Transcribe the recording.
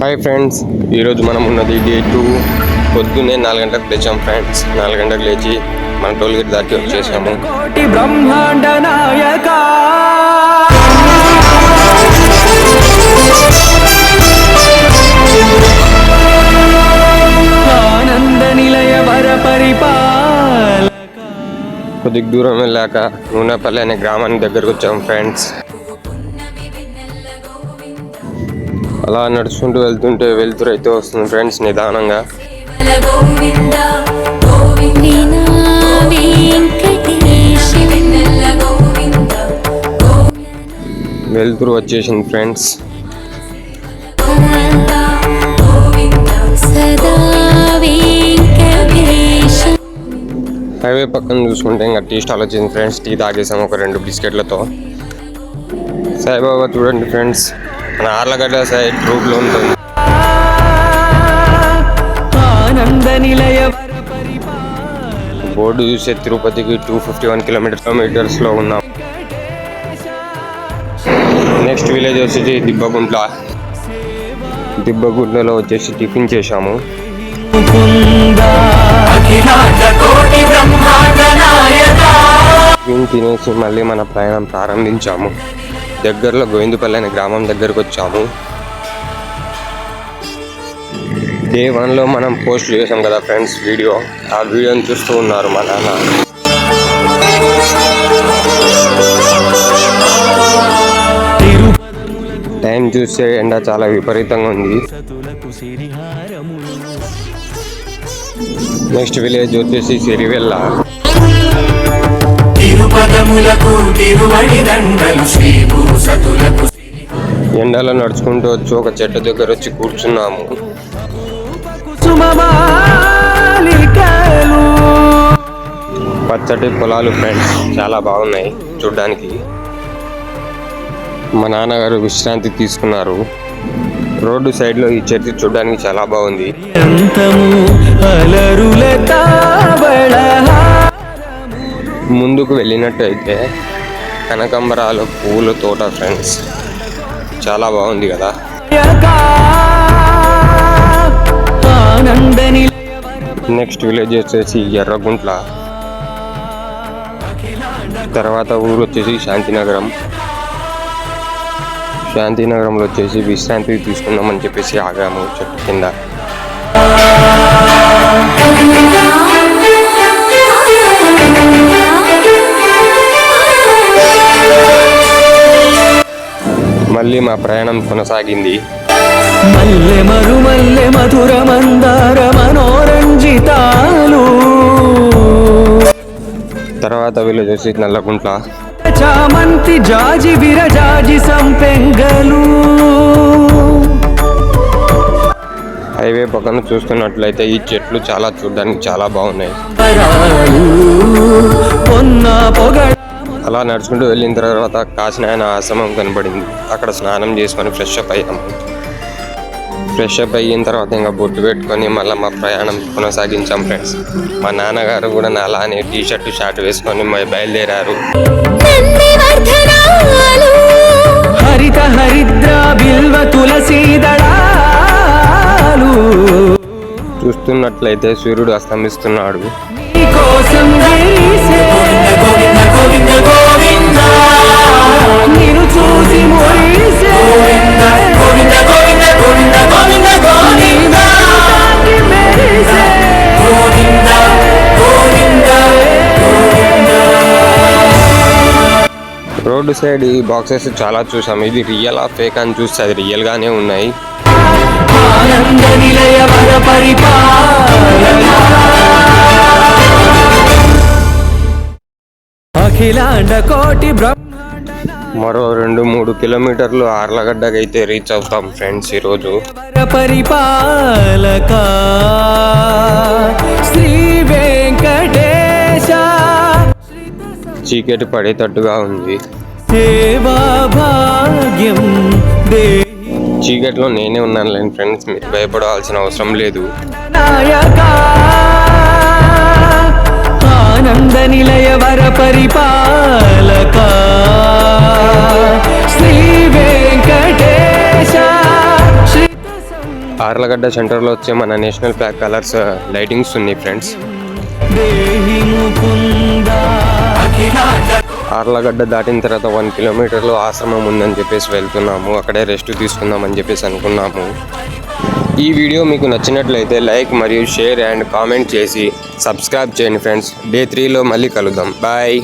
Hi friends, ఈరోజు మనం ఉన్నది డే 2. పొద్దున్నే 4 గంటలకు లేచాం ఫ్రెండ్స్. 4 గంటలకు లేచి మన టోల్గేట్ దాటి వచ్చేసాము. బ్రహ్మాండ నాయక ఆనంద నిలయ వర పరిపాలక. కొద్దిగా దూరం వెళ్ళాక నూనెపల్లి అనే గ్రామానికి దగ్గరకు వచ్చాము ఫ్రెండ్స్. అలా నడుచుకుంటూ వెళ్తుంటే వెళ్తురు అయితే వస్తుంది ఫ్రెండ్స్ నిదానంగా. వెళ్తురు వచ్చేసింది ఫ్రెండ్స్. హైవే పక్కన చూసుకుంటే ఇంకా టీ స్టాల్ వచ్చింది ఫ్రెండ్స్. టీ తాగేసాము ఒక 2 బిస్కెట్లతో. సాయిబాబా చూడండి ఫ్రెండ్స్, మన ఆర్లగడ్డ సైడ్ రూట్లో ఉంటుంది. బోర్డు చూసే తిరుపతికి 251 కిలోమీటర్స్లో ఉన్నాం. నెక్స్ట్ విలేజ్ వచ్చేసి దిబ్బగుంట్ల. దిబ్బగుంట్లలో వచ్చేసి టిఫిన్ చేశాము. టిఫిన్ తినేసి మళ్ళీ మన ప్రయాణం ప్రారంభించాము. దగ్గరలో గోవిందపల్లి అనే గ్రామం దగ్గరకు వచ్చాము. డే 1లో మనం పోస్ట్ చేసాం కదా ఫ్రెండ్స్ వీడియో. ఆ వీడియోని చూస్తూ ఉన్నారు మా నాన్న. టైం చూస్తే ఎండ చాలా విపరీతంగా ఉంది. నెక్స్ట్ విలేజ్ వచ్చేసి సిరివెల్ల. ఎండలో నడుచుకుంటూ వచ్చి ఒక చెట్టు దగ్గర వచ్చి కూర్చున్నాము. పచ్చటి పొలాలు ఫ్రెండ్స్, చాలా బాగున్నాయి చూడ్డానికి. మా నాన్నగారు విశ్రాంతి తీసుకున్నారు. రోడ్డు సైడ్లో ఈ చెట్టు చూడ్డానికి చాలా బాగుంది. ముందుకు వెళ్ళినట్టయితే కనకాంబరాల పూల తోట ఫ్రెండ్స్, చాలా బాగుంది కదా. నెక్స్ట్ విలేజ్ వచ్చేసి ఎర్రగుంట్ల. తర్వాత ఊరు వచ్చేసి శాంతినగరం. శాంతినగరంలో వచ్చేసి విశ్రాంతి తీసుకుందామని చెప్పేసి ఆగాము చెట్టు కింద. మళ్ళీ మా ప్రయాణం కొనసాగింది. మల్లె మరుమల్లె మధుర మందార మనోరంజితాలు. తర్వాత విలేజ్ వచ్చి నల్లగుంట్ల. చామంతి జాజి విరజాజి సంపెంగలు. హైవే పక్కన చూస్తున్నట్లయితే ఈ చెట్లు చాలా చూడడానికి చాలా బాగున్నాయి. అలా నడుచుకుంటూ వెళ్ళిన తర్వాత కాశీనాయన ఆశ్రమం కనబడింది. అక్కడ స్నానం చేసుకొని ఫ్రెష్ అప్ అయ్యాము. ఫ్రెష్ అప్ అయిన తర్వాత ఇంకా బొట్టు పెట్టుకొని మళ్ళీ మా ప్రయాణం కొనసాగించాం ఫ్రెండ్స్. మా నాన్నగారు కూడా అలానే టీ-షర్ట్ షార్ట్ వేసుకొని బయలుదేరారు. హరిత హరిద్ర బిల్వ తులసి దళాలు. చూస్తున్నట్లయితే సూర్యుడు అస్తమిస్తున్నాడు. రోడ్డు సైడ్ ఈ బాక్సెస్ చాలా చూసాం. ఇది రియల్ ఆ ఫేక్ అని చూస్తే అది రియల్ గానే ఉన్నాయి. మరో 2-3 కిలోమీటర్లు ఆర్లగడ్డకి అయితే రీచ్ అవుతాం ఫ్రెండ్స్ ఈరోజు. పరిపాలక శ్రీ వెంకటేశ. చీకటి పడేటట్టుగా ఉంది. సేవా భాగ్యం చీకట్లో నేనే ఉన్నాను ఫ్రెండ్స్, మీరు భయపడాల్సిన అవసరం లేదు. ఆనంద నిలయ వర పరిపాలక శ్రీ వెంకటేశ. ఆర్లగడ్డ సెంటర్లో వచ్చే మన నేషనల్ ఫ్లాగ్ కలర్స్ లైటింగ్స్ ఉన్నాయి ఫ్రెండ్స్. దేహి ముకుందా ఆర్లగడ్డ దాటిన తర్వాత 1 కిలోమీటర్లో ఆశ్రమం ఉందని చెప్పేసి వెళ్తున్నాము. అక్కడే రెస్ట్ తీసుకుందామని చెప్పేసి అనుకున్నాము. ఈ వీడియో మీకు నచ్చినట్లయితే లైక్ మరియు షేర్ అండ్ కామెంట్ చేసి సబ్స్క్రైబ్ చేయండి ఫ్రెండ్స్. డే 3లో మళ్ళీ కలుద్దాం. బాయ్.